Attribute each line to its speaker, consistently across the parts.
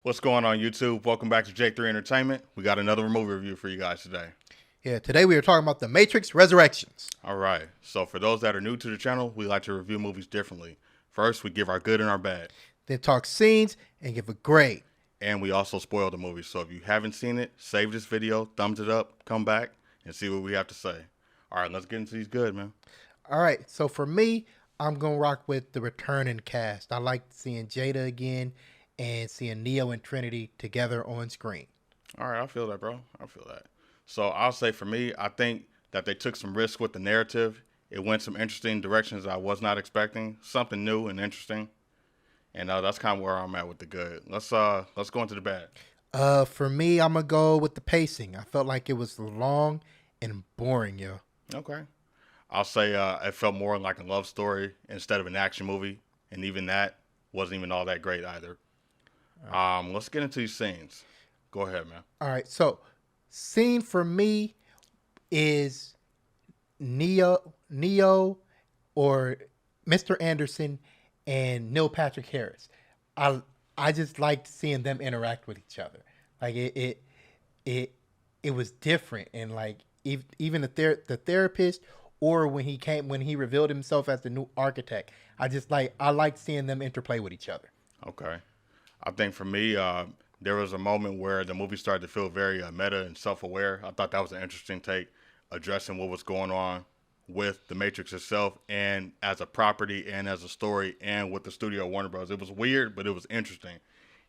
Speaker 1: What's going on, YouTube? Welcome back to J3 Entertainment. We got another movie review for you guys today.
Speaker 2: Yeah, today we are talking about The Matrix Resurrections.
Speaker 1: All right. So for those that are new to the channel, we like to review movies differently. First, we give our good and our bad.
Speaker 2: Then talk scenes and give a grade.
Speaker 1: And we also spoil the movie. So if you haven't seen it, save this video, thumbs it up, come back, and see what we have to say. All right, let's get into these good, man.
Speaker 2: All right, so for me, I'm going to rock with the returning cast. I like seeing Jada again and seeing Neo and Trinity together on screen.
Speaker 1: All right, I feel that, bro. I feel that. So I'll say for me, I think that they took some risk with the narrative. It went some interesting directions I was not expecting. Something new and interesting. And that's kind of where I'm at with the good. Let's go into the bad.
Speaker 2: For me, I'm going to go with the pacing. I felt like it was long and boring, yo.
Speaker 1: Okay. I'll say it felt more like a love story instead of an action movie. And even that wasn't even all that great either. Let's get into these scenes. Go ahead, man.
Speaker 2: All right, so scene for me is Neo or Mr. Anderson and Neil Patrick Harris. I just liked seeing them interact with each other. Like it was different, and like even the therapist, or when he revealed himself as the new architect. I liked seeing them interplay with each other.
Speaker 1: Okay. I think for me, there was a moment where the movie started to feel very meta and self-aware. I thought that was an interesting take, addressing what was going on with the Matrix itself and as a property and as a story and with the studio Warner Bros. It was weird, but it was interesting.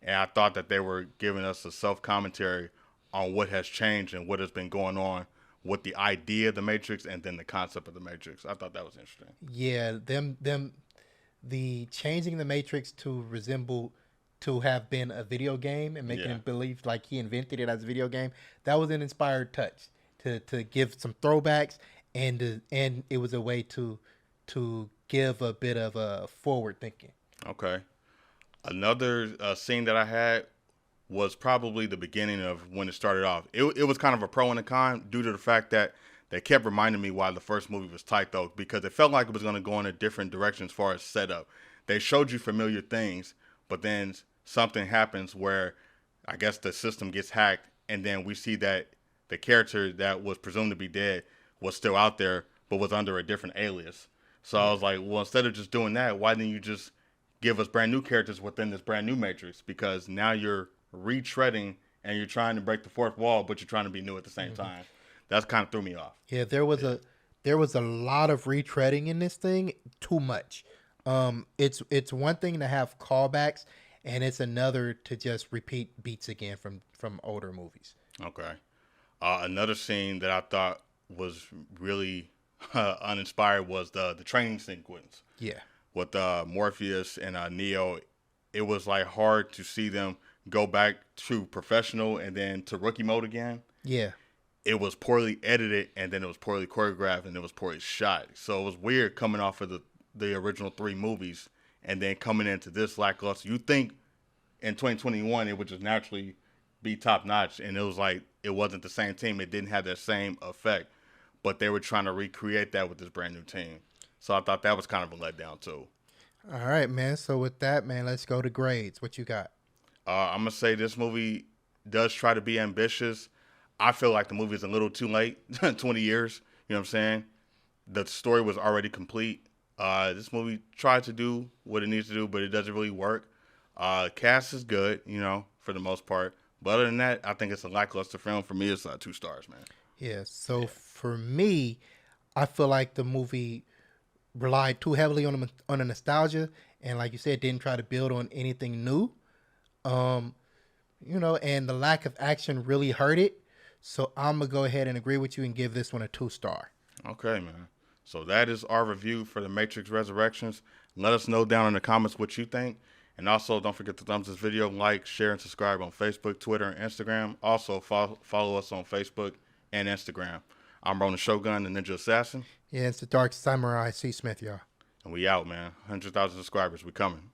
Speaker 1: And I thought that they were giving us a self-commentary on what has changed and what has been going on with the idea of the Matrix and then the concept of the Matrix. I thought that was interesting.
Speaker 2: Yeah, the changing the Matrix to have been a video game and making him believe like he invented it as a video game. That was an inspired touch to give some throwbacks and it was a way to give a bit of a forward thinking.
Speaker 1: Okay. Another scene that I had was probably the beginning of when it started off. It was kind of a pro and a con due to the fact that they kept reminding me why the first movie was tight, though, because it felt like it was going to go in a different direction as far as setup. They showed you familiar things, but then something happens where I guess the system gets hacked, and then we see that the character that was presumed to be dead was still out there, but was under a different alias. So I was like, well, instead of just doing that, why didn't you just give us brand new characters within this brand new Matrix? Because now you're retreading and you're trying to break the fourth wall, but you're trying to be new at the same time. That's kind of threw me off.
Speaker 2: Yeah, there was a lot of retreading in this thing, too much. It's one thing to have callbacks, and it's another to just repeat beats again from older movies.
Speaker 1: Okay. Another scene that I thought was really uninspired was the training sequence.
Speaker 2: Yeah.
Speaker 1: With Morpheus and Neo. It was like hard to see them go back to professional and then to rookie mode again.
Speaker 2: Yeah.
Speaker 1: It was poorly edited, and then it was poorly choreographed, and it was poorly shot. So it was weird coming off of the original three movies and then coming into this lackluster. You think in 2021 it would just naturally be top notch, and it was like it wasn't the same team. It didn't have that same effect, but they were trying to recreate that with this brand new team. So I thought that was kind of a letdown too.
Speaker 2: All right, man. So with that, man, let's go to grades. What you got?
Speaker 1: I'm gonna say this movie does try to be ambitious. I feel like the movie is a little too late, 20 years. You know what I'm saying? The story was already complete. This movie tried to do what it needs to do, but it doesn't really work. Cast is good, you know, for the most part. But other than that, I think it's a lackluster film. For me, it's 2 stars, man.
Speaker 2: Yeah. So for me, I feel like the movie relied too heavily on the nostalgia, and like you said, didn't try to build on anything new. And the lack of action really hurt it. So I'm gonna go ahead and agree with you and give this one a 2 star.
Speaker 1: Okay, man. So that is our review for The Matrix Resurrections. Let us know down in the comments what you think. And also, don't forget to thumbs this video, like, share, and subscribe on Facebook, Twitter, and Instagram. Also, follow us on Facebook and Instagram. I'm Ronin Shogun, the Ninja Assassin.
Speaker 2: Yeah, it's the Dark Samurai C. Smith, y'all.
Speaker 1: And we out, man. 100,000 subscribers. We coming.